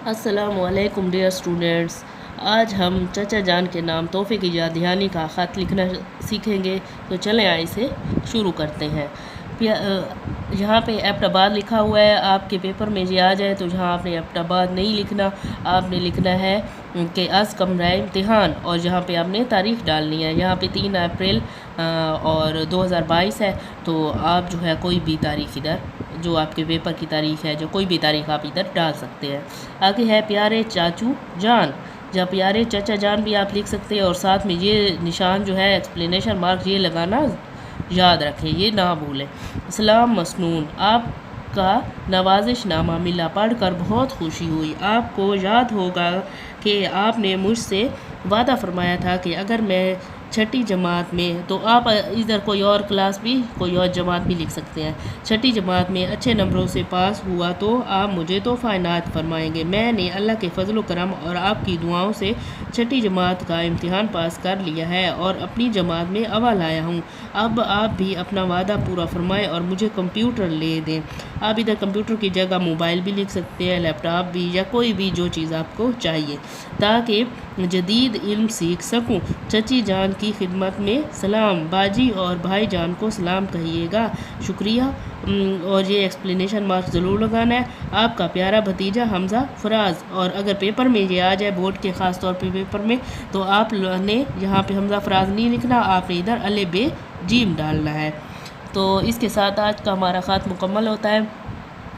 السلام علیکم dear students, آج ہم چچا جان کے نام تحفے کی یاد دہانی کا خط لکھنا سیکھیں گے۔ تو چلیں اسے شروع کرتے ہیں۔ یہاں پہ ایبٹ آباد لکھا ہوا ہے، آپ کے پیپر میں یہ آ جائے تو یہاں آپ نے ایبٹ آباد نہیں لکھنا، آپ نے لکھنا ہے کہ از کمرہ امتحان، اور یہاں پہ آپ نے تاریخ ڈالنی ہے۔ یہاں پہ 3 اپریل اور 2022 ہے، تو آپ جو ہے کوئی بھی تاریخ ادھر جو آپ کے پیپر کی تاریخ ہے، جو کوئی بھی تاریخ آپ ادھر ڈال سکتے ہیں۔ آگے ہے پیارے چاچو جان، یا پیارے چچا جان بھی آپ لکھ سکتے ہیں، اور ساتھ میں یہ نشان جو ہے ایکسپلینیشن مارک یہ لگانا یاد رکھیں، یہ نہ بھولیں۔ سلام مسنون، آپ کا نوازش نامہ ملا، پڑھ کر بہت خوشی ہوئی۔ آپ کو یاد ہوگا کہ آپ نے مجھ سے وعدہ فرمایا تھا کہ اگر میں 6ٹھی جماعت میں، تو آپ ادھر کوئی اور کلاس بھی، کوئی اور جماعت بھی لکھ سکتے ہیں، 6ٹھی جماعت میں اچھے نمبروں سے پاس ہوا تو آپ مجھے تحفہ عنایت فرمائیں گے۔ میں نے اللہ کے فضل و کرم اور آپ کی دعاؤں سے 6ٹھی جماعت کا امتحان پاس کر لیا ہے اور اپنی جماعت میں اول آیا ہوں۔ اب آپ بھی اپنا وعدہ پورا فرمائیں اور مجھے کمپیوٹر لے دیں۔ آپ ادھر کمپیوٹر کی جگہ موبائل بھی لکھ سکتے ہیں، لیپ ٹاپ بھی، یا کوئی بھی جو چیز آپ کو چاہیے، تاکہ جدید علم سیکھ سکوں۔ چچی جان کی خدمت میں سلام، باجی اور بھائی جان کو سلام کہیے گا، شکریہ۔ اور یہ ایکسپلینیشن مارک ضرور لگانا ہے۔ آپ کا پیارا بھتیجا حمزہ فراز۔ اور اگر پیپر میں یہ آ جائے، بورڈ کے خاص طور پہ پیپر میں، تو آپ نے یہاں پہ حمزہ فراز نہیں لکھنا، آپ نے ادھر ا ب ج ڈالنا ہے۔ تو اس کے ساتھ آج کا ہمارا خط مکمل ہوتا ہے۔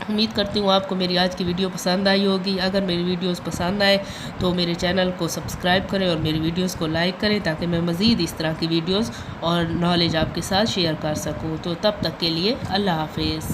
امید کرتی ہوں آپ کو میری آج کی ویڈیو پسند آئی ہوگی۔ اگر میری ویڈیوز پسند آئے تو میرے چینل کو سبسکرائب کریں اور میری ویڈیوز کو لائک کریں، تاکہ میں مزید اس طرح کی ویڈیوز اور نالج آپ کے ساتھ شیئر کر سکوں۔ تو تب تک کے لیے اللہ حافظ۔